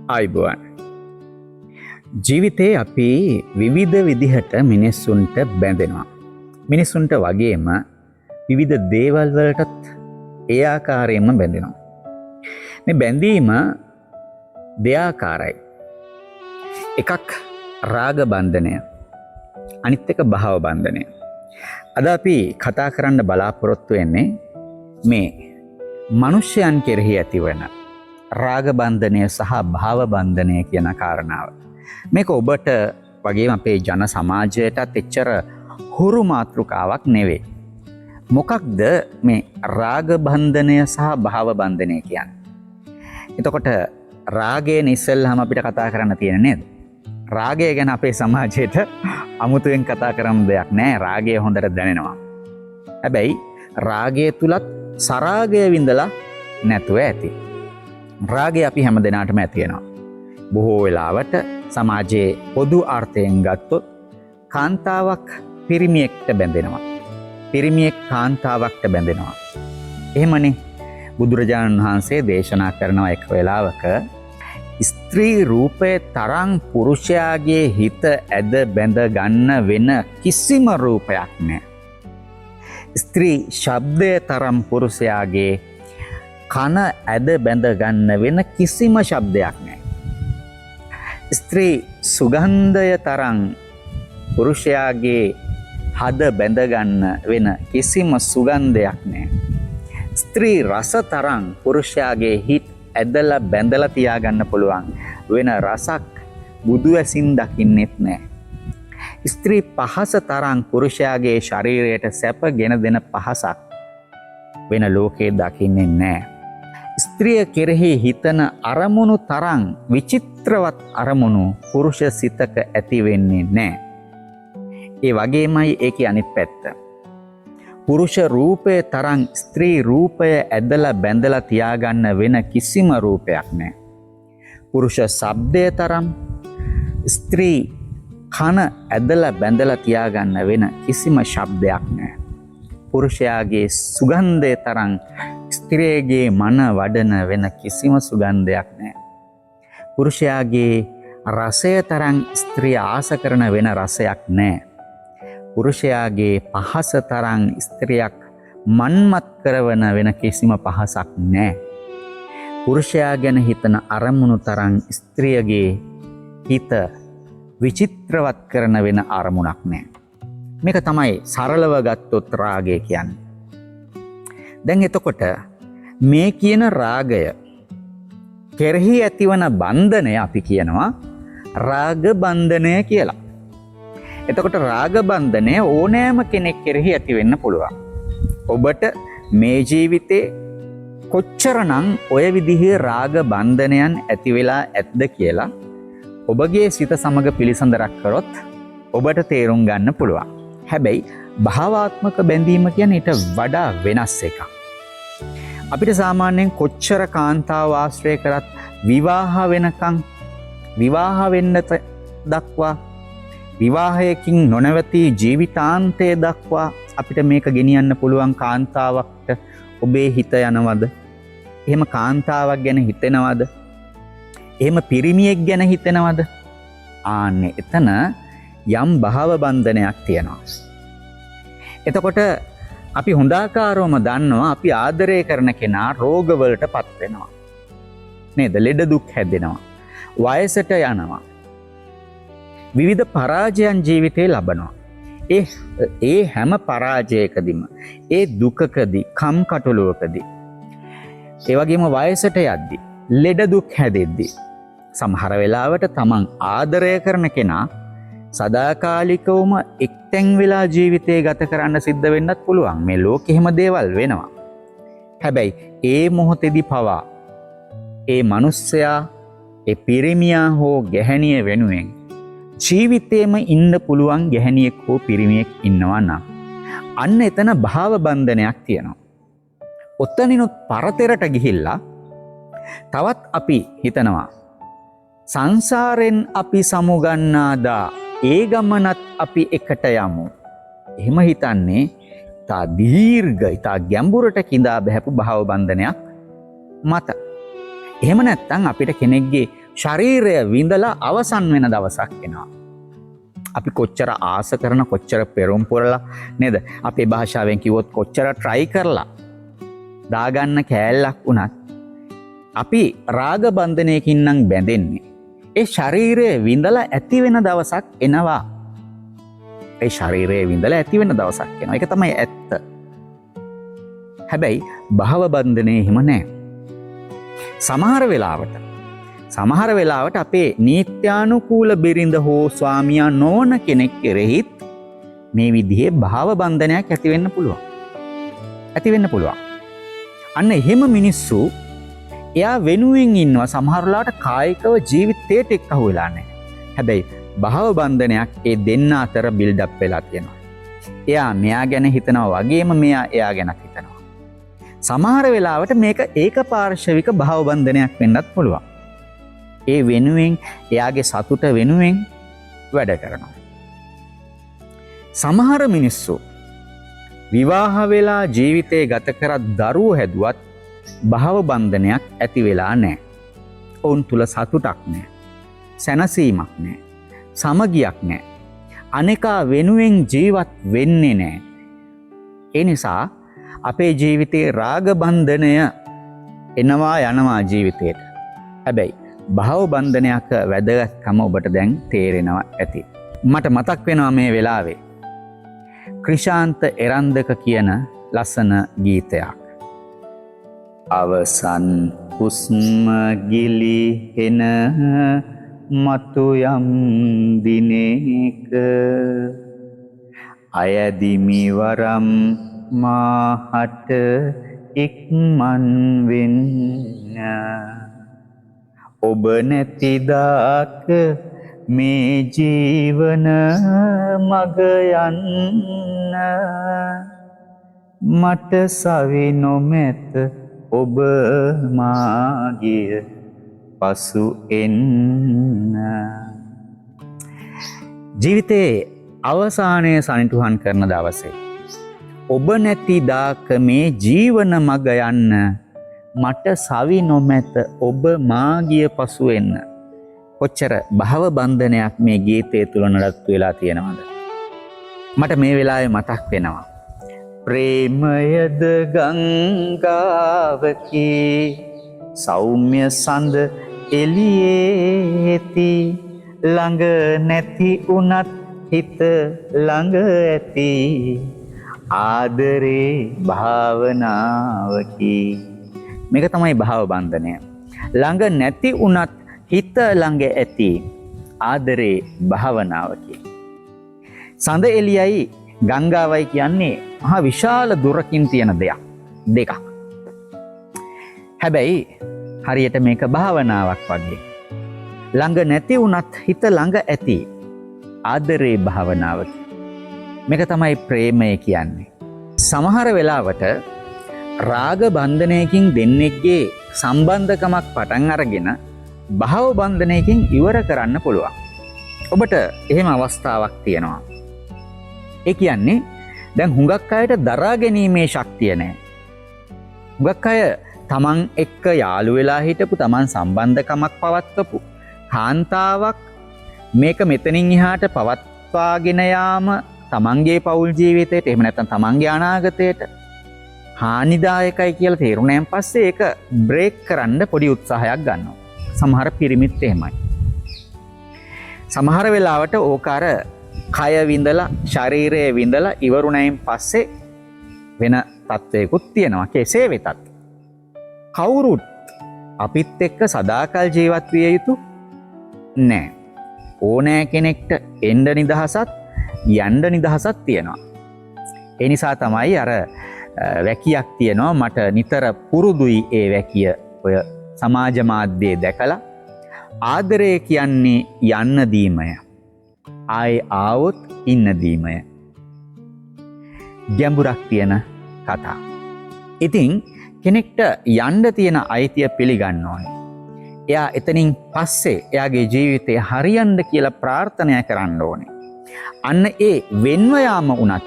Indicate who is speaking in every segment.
Speaker 1: ආයුබෝවන්. ජීවිතේ අපි විවිධ විදිහට මිනිස්සුන්ට බැඳෙනවා. මිනිස්සුන්ට වගේම විවිධ දේවල් වලටත් ඒ ආකාරයෙන්ම බැඳෙනවා. මේ බැඳීම දෙආකාරයි. එකක් රාග බන්ධනය, අනිත් එක භව බන්ධනය. අද අපි කතා කරන්න බලාපොරොත්තු වෙන්නේ මේ මනුෂ්‍යයන් කෙරෙහි ඇතිවන රාග බන්ධනය සහ භව බන්ධනය කියන කාරණාව. මේක ඔබට වගේම අපේ ජන සමාජයටත් එච්චර හුරු මාතෘකාවක් නෙවෙයි. මොකක්ද මේ රාග බන්ධනය සහ භව බන්ධනය කියන්නේ? එතකොට රාගයෙන් ඉස්සෙල්ලාම අපිට කතා කරන්න තියෙන නේද? රාගය ගැන අපේ සමාජයට අමුතුවෙන් කතා කරන්න දෙයක් නැහැ. රාගය හොඳට දැනෙනවා. හැබැයි රාගය තුලත් සරාගය විඳලා නැතුව ඇති. රාගය අපි හැම දෙනාටම ඇති වෙනවා. බොහෝ වෙලාවට සමාජයේ පොදු අර්ථයෙන් ගත්තොත් කාන්තාවක් පිරිමියෙක්ට බැඳෙනවා. පිරිමියෙක් කාන්තාවක්ට බැඳෙනවා. එහෙමනේ බුදුරජාණන් වහන්සේ දේශනා කරනවා එක් වෙලාවක ස්ත්‍රී රූපයේ තරම් පුරුෂයාගේ හිත ඇද බැඳ ගන්න වෙන කිසිම රූපයක් නැහැ. ස්ත්‍රී ශබ්දයේ තරම් පුරුෂයාගේ කන ඇද බැඳ ගන්න වෙන කිසිම ශබ්දයක් නැහැ. ස්ත්‍රී සුගන්ධය තරම් පුරුෂයාගේ හද බැඳ ගන්න වෙන කිසිම සුගන්ධයක් නැහැ. ස්ත්‍රී රස තරම් පුරුෂයාගේ හිත ඇදලා බැඳලා තියාගන්න පුළුවන් වෙන රසක් බුදු ඇසින් දකින්නෙත් නැහැ. ස්ත්‍රී පහස තරම් පුරුෂයාගේ ශරීරයට සැප ගෙන දෙන පහසක් වෙන ලෝකේ දකින්නේ නැහැ. ස්ත්‍රිය කෙරෙහි හිතන අරමුණු තරම් විචිත්‍රවත් අරමුණු පුරුෂ සිතක ඇති වෙන්නේ නැහැ. ඒ වගේමයි ඒකේ අනිත් පැත්ත. පුරුෂ රූපය තරම් ස්ත්‍රී රූපය ඇදලා බැඳලා තියාගන්න වෙන කිසිම රූපයක් නැහැ. පුරුෂ ශබ්දය තරම් ස්ත්‍රී කන ඇදලා බැඳලා තියාගන්න වෙන කිසිම ශබ්දයක් නැහැ. පුරුෂයාගේ සුගන්ධය තරම් ස්ත්‍රියගේ මන වඩන වෙන කිසිම සුගන්ධයක් නැහැ. පුරුෂයාගේ රසය තරම් ස්ත්‍රිය ආස කරන වෙන රසයක් නැහැ. පුරුෂයාගේ පහස තරම් ස්ත්‍රියක් මන්මත් කරවන වෙන කිසිම පහසක් නැහැ. පුරුෂයා ගැන හිතන අරමුණු තරම් ස්ත්‍රියගේ හිත විචිත්‍රවත් කරන වෙන අරමුණක් නැහැ. මේක තමයි සරලව ගත්තොත් රාගය කියන්නේ. දැන් එතකොට මේ කියන රාගය කෙරෙහි ඇතිවන බන්ධනය අපි කියනවා රාග බන්ධනය කියලා. එතකොට රාග බන්ධනය ඕනෑම කෙනෙක් කෙරෙහි ඇති වෙන්න පුළුවන්. ඔබට මේ ජීවිතේ කොච්චරනම් ඔය විදිහේ රාග බන්ධනයන් ඇති වෙලා ඇද්ද කියලා ඔබගේ සිත සමග පිළිසඳරක් කරොත් ඔබට තේරුම් ගන්න පුළුවන්. හැබැයි භාවාත්මක බැඳීම කියන්නේ ඊට වඩා වෙනස් එකක්. අපිට සාමාන්‍යයෙන් කොච්චර කාන්තාව ආශ්‍රය කරත් විවාහ වෙනකන් විවාහ වෙන්න දක්වා විවාහයකින් නොනවති ජීවිතාන්තය දක්වා අපිට මේක ගෙනියන්න පුළුවන්. කාන්තාවක්ට ඔබේ හිත යනවද? එහෙම කාන්තාවක් ගැන හිතෙනවද? එහෙම පිරිමියෙක් ගැන හිතෙනවද? ආන්නේ එතන යම් භව බන්ධනයක් තියෙනවා. එතකොට අපි හොඳාකාරවම දන්නවා අපි ආදරය කරන කෙනා රෝගවලට පත් වෙනවා. නේද? ලෙඩ දුක් හැදෙනවා. වයසට යනවා. විවිධ පරාජයන් ජීවිතේ ලබනවා. ඒ හැම පරාජයකදීම ඒ දුකකදී කම්කටොළුවකදී ඒ වගේම වයසට යද්දී ලෙඩ දුක් හැදෙද්දී සමහර වෙලාවට තමන් ආදරය කරන කෙනා සදාකාලිකවම එක්තැන් වෙලා ජීවිතේ ගත කරන්න සිද්ධ වෙන්නත් පුළුවන්. මේ ලෝකෙ හැම දේවල් වෙනවා. හැබැයි ඒ මොහොතේදී පවා ඒ මිනිස්සයා ඒ පිරිමියා හෝ ගැහැණිය වෙනුවෙන් ජීවිතේම ඉන්න පුළුවන් ගැහැණියෙක් හෝ පිරිමියෙක් ඉන්නවා නම් අන්න එතන භාව බන්ධනයක් තියෙනවා. ඔතනිනුත් පරතරට ගිහිල්ලා තවත් අපි හිතනවා සංසාරෙන් අපි සමුගන්නාදා ඒ ගමනත් අපි එකට යමු. එහෙම හිතන්නේ තා දීර්ඝ තා ගැඹුරට කිඳා බහැපු භාව බන්ධනයක් මත. එහෙම නැත්නම් අපිට කෙනෙක්ගේ ශරීරය විඳලා අවසන් වෙන දවසක් එනවා. අපි කොච්චර ආස කරන කොච්චර පෙරම් පුරලා නේද? අපේ භාෂාවෙන් කිව්වොත් කොච්චර try කරලා දාගන්න කෑල්ලක් වුණත් අපි රාග බන්ධනයකින් නම් බැඳෙන්නේ. ඒ ශරීරය විඳලා ඇති වෙන දවසක් එනවා. ඒ ශරීරය විඳලා ඇති වෙන දවසක් එනවා. ඒක තමයි ඇත්ත. හැබැයි භව බන්ධනේ එහෙම නැහැ. සමහර වෙලාවට අපේ නීත්‍යානුකූල බිරිඳ හෝ ස්වාමියා නොවන කෙනෙක් කෙරෙහිත් මේ විදිහේ භව බන්ධනයක් ඇති වෙන්න පුළුවන්. අන්න එහෙම මිනිස්සු එයා වෙනුවෙන් ඉන්නවා. සමහර වෙලාවට කායිකව ජීවිතයට එක්ක වෙලා නැහැ. හැබැයි භව බන්ධනයක් ඒ දෙන්න අතර බිල්ඩ් අප් වෙලා තියෙනවා. එයා මෙයා ගැන හිතනවා වගේම මෙයා එයා ගැන හිතනවා. සමහර වෙලාවට මේක ඒකපාර්ශවික භව බන්ධනයක් වෙන්නත් පුළුවන්. ඒ වෙනුවෙන් එයාගේ සතුට වෙනුවෙන් වැඩ කරනවා. සමහර මිනිස්සු විවාහ වෙලා ජීවිතේ ගත කරත් දරුවෝ හැදුවත් භව බන්ධනයක් ඇති වෙලා නැහැ. ඔවුන් තුල සතුටක් නැහැ. සැනසීමක් නැහැ. සමගියක් නැහැ. අනේකා වෙනුවෙන් ජීවත් වෙන්නේ නැහැ. ඒ නිසා අපේ ජීවිතේ රාග බන්ධනය එනවා යනවා ජීවිතේට. හැබැයි භව බන්ධනයක වැදගත්කම ඔබට දැන් තේරෙනවා ඇති. මට මතක් වෙනවා මේ වෙලාවේ ක්‍රිෂාන්ත එරන්දක කියන ලස්සන ගීතයක්. අවසන් හුස්ම ගිලිහෙන මතු යම් දිනක අයදිමි වරම් මාහට ඉක්මන් වෙන්න ඔබ නැතිදාක මේ ජීවන මග යන්න මට සවි නොමැත ඔබ මාගිය පසු එන්න. ජීවිතේ අවසානයේ සනිටුහන් කරන දවසේ ඔබ නැතිදාක මේ ජීවන මග යන්න මට සවි නොමැත ඔබ මාගිය පසු එන්න. කොච්චර භව බන්ධනයක් මේ ගීතය තුල නඩත්තු වෙලා තියෙනවද? මට මේ වෙලාවේ මතක් වෙනවා ප්‍රේමයද ගංගාවකි සෞම්‍ය සඳ එළියේති ළඟ නැති උනත් හිත ළඟ ඇති ආදරේ භාවනාවකි. මේක තමයි භව බන්ධනය. ළඟ නැති උනත් හිත ළඟ ඇති ආදරේ භාවනාවකි. සඳ එළියයි ගංගාවයි කියන්නේ මහා විශාල දුරකින් තියෙන දෙකක්. හැබැයි හරියට මේක භාවනාවක් වගේ. ළඟ නැති වුණත් හිත ළඟ ඇති ආදරේ භාවනාවකි. මේක තමයි ප්‍රේමය කියන්නේ. සමහර වෙලාවට රාග බන්ධනයකින් දෙන්නෙක්ගේ සම්බන්ධකමක් පටන් අරගෙන භව බන්ධනයකින් ඉවර කරන්න පුළුවන්. ඔබට එහෙම අවස්ථාවක් තියෙනවා. ඒ කියන්නේ දැන් හුඟක් අයට දරා ගැනීමේ ශක්තිය නැහැ. හුඟක් අය තමන් එක්ක යාළු වෙලා හිටපු තමන් සම්බන්ධකමක් පවත්වපු කාන්තාවක් මේක මෙතනින් එහාට පවත්වාගෙන යාම තමන්ගේ පෞල් ජීවිතයට එහෙම නැත්නම් තමන්ගේ අනාගතයට හානිදායකයි කියලා තේරුණාන් පස්සේ ඒක බ්‍රේක් කරන්න පොඩි උත්සාහයක් ගන්නවා. සමහර පිරිමිත් එහෙමයි. සමහර වෙලාවට ඕක අර කය විඳලා ශරීරය විඳලා ඉවරුණයින් පස්සේ වෙන තත්වයකුත් තියෙනවා. කෙසේ වෙතත් කවුරුත් අපිත් එක්ක සදාකල් ජීවත් විය යුතු නෑ. ඕනෑ කෙනෙක්ට එන්න නිදහසත් යන්න නිදහසත් තියෙනවා. ඒ නිසා තමයි අර වැකියක් තියෙනවා මට නිතර පුරුදුයි ඒ වැකිය ඔය සමාජ මාධ්‍යයේ දැකලා ආදරය කියන්නේ යන්න දීමය. ආයේ ආවොත් ඉන්න දීමය. ගැඹුරක් තියෙන කතා. ඉතින් කෙනෙක්ට යන්න තියෙන අයිතිය පිළිගන්න ඕනේ. එයා එතනින් පස්සේ එයාගේ ජීවිතය හරියන්න කියලා ප්‍රාර්ථනා කරන්න ඕනේ. අන්න ඒ වෙන්ව යාම උනත්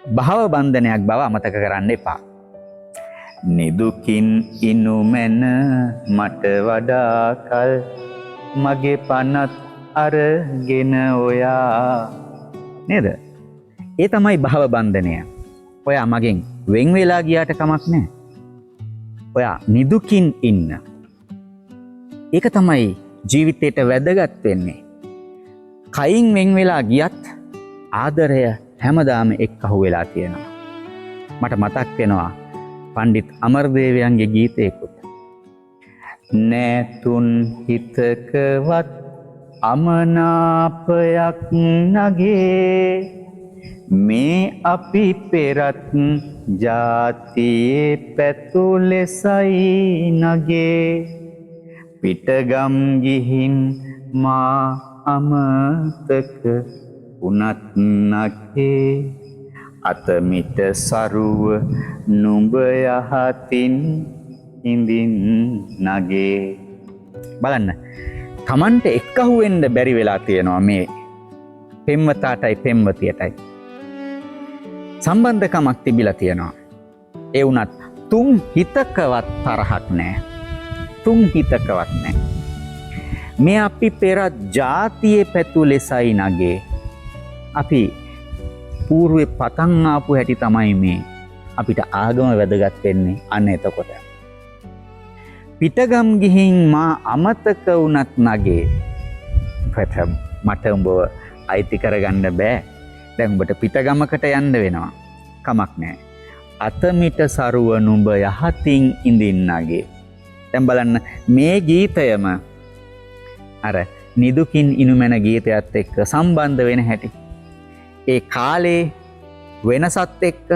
Speaker 1: භව බන්ධනයක් බව අමතක කරන්න එපා. නිදුකින් ඉනු මැන මට වඩා කල් මගේ පනත් අරගෙන ඔයා නේද? ඒ තමයි භව බන්ධනය. ඔයා මගෙන් වෙන් වෙලා ගියාට කමක් නැහැ. ඔයා නිදුකින් ඉන්න. ඒක තමයි ජීවිතේට වැදගත් වෙන්නේ. කයින් වෙන් වෙලා ගියත් ආදරය හැමදාම එක්කහුව වෙලා තියෙනවා. මට මතක් වෙනවා පණ්ඩිත් අමරදේවයන්ගේ ගීතයකුත්. නැතුන් හිතකවත් අමනාපයක් නගේ මේ අපි පෙරත් ජාතියේ පැතු ලෙසයි නගේ පිටගම් ගිහින් මා අමතක උනත් නගේ අතමිට සරුව නුඹ යහතින් ඉඳින් නගේ. බලන්න තමන්ට එක්කහු වෙන්න බැරි වෙලා තියෙනවා මේ පෙම්වතාටයි පෙම්වතියටයි සම්බන්ධකමක් තිබිලා තියෙනවා. ඒ වුණත් තුන් හිතකවත් තරහක් නැහැ. තුන් හිතකවත් නැහැ. මේ අපි පෙරත් ජාතියේ පැතු ලෙසයි නගේ. අපි పూర్වේ පතන් ආපු හැටි තමයි මේ අපිට ආගම වැදගත් වෙන්නේ. අන්න එතකොට පිටගම් ගිහින් මා අමතක වුණත් නගේ. මට උඹව අයිති කරගන්න බෑ. දැන් උඹට පිටගමකට යන්න වෙනවා. කමක් නැහැ. අතමිට සරුව නුඹ යහතින් ඉඳින් නගේ. දැන් බලන්න මේ ගීතයම අර නිදුකින් ඉනුමැන ගීතයත් එක්ක සම්බන්ධ වෙන හැටි. ඒ කාලේ වෙනසත් එක්ක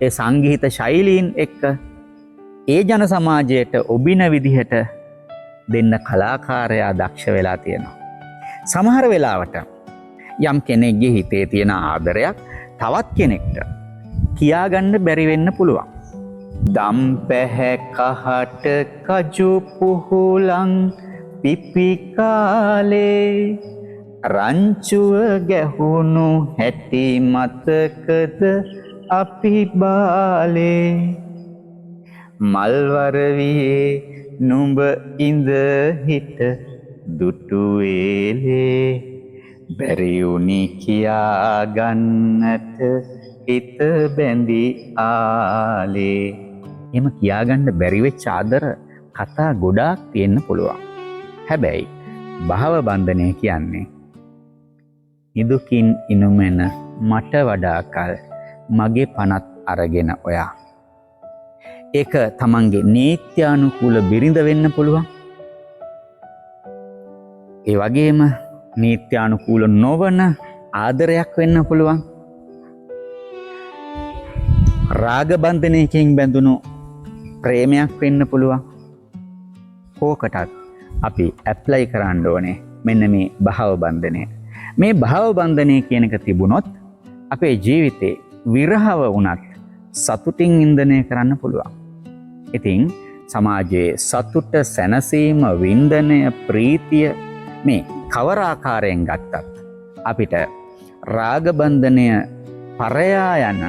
Speaker 1: ඒ සංගීත ශෛලීන් එක්ක ඒ ජන සමාජයට ඔබින විදිහට දෙන්න කලාකාරයා දක්ෂ වෙලා තියෙනවා. සමහර වෙලාවට යම් කෙනෙක්ගේ හිතේ තියෙන ආදරයක් තවත් කෙනෙක්ට කියාගන්න බැරි වෙන්න පුළුවන්. දම් පැහැ කහට කජු පුහුලන් පිපි කාලේ රංචුව ගැහුණු හැටි මතකද අපි බාලේ මල්වරවියේ නුඹ ඉඳ හිට දුටු වේලේ බැරියුනි කියා ගන්නට හිත බැඳි ආලේ. එහෙම කියාගන්න බැරි වෙච්ච ආදර කතා ගොඩාක් තියෙන්න පුළුවන්. හැබැයි භව බන්ධනය කියන්නේ නිදුකින් ඉනුමෙන මට වඩා කල් මගේ පනත් අරගෙන ඔයා. ඒක තමන්ගේ නීත්‍යානුකූල බිරිඳ වෙන්න පුළුවන්. ඒ වගේම නීත්‍යානුකූල නොවන ආදරයක් වෙන්න පුළුවන්. රාග බන්ධනයකින් බැඳුණු ප්‍රේමයක් වෙන්න පුළුවන්. කෝකටත් අපි ඇප්ලයි කරන්න ඕනේ මෙන්න මේ භව බන්ධනය. මේ භව බන්ධනය කියන එක තිබුණොත් අපේ ජීවිතේ විරහව වුණත් සතුටින් ඉන්ධනය කරන්න පුළුවන්. ඉතින් සමාජයේ සතුට, සැනසීම, වින්දනය, ප්‍රීතිය මේ කවර ආකාරයෙන් ගත්තත් අපිට රාග බන්ධනය පරයා යන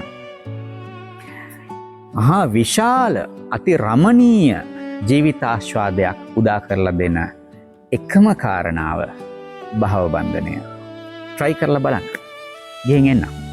Speaker 1: මහා විශාල අති රමණීය ජීවිතාස්වාදයක් උදා කරලා දෙන එකම කාරණාව භව බන්ධනය. try කරලා බලන්න. ගිහින් එන්න.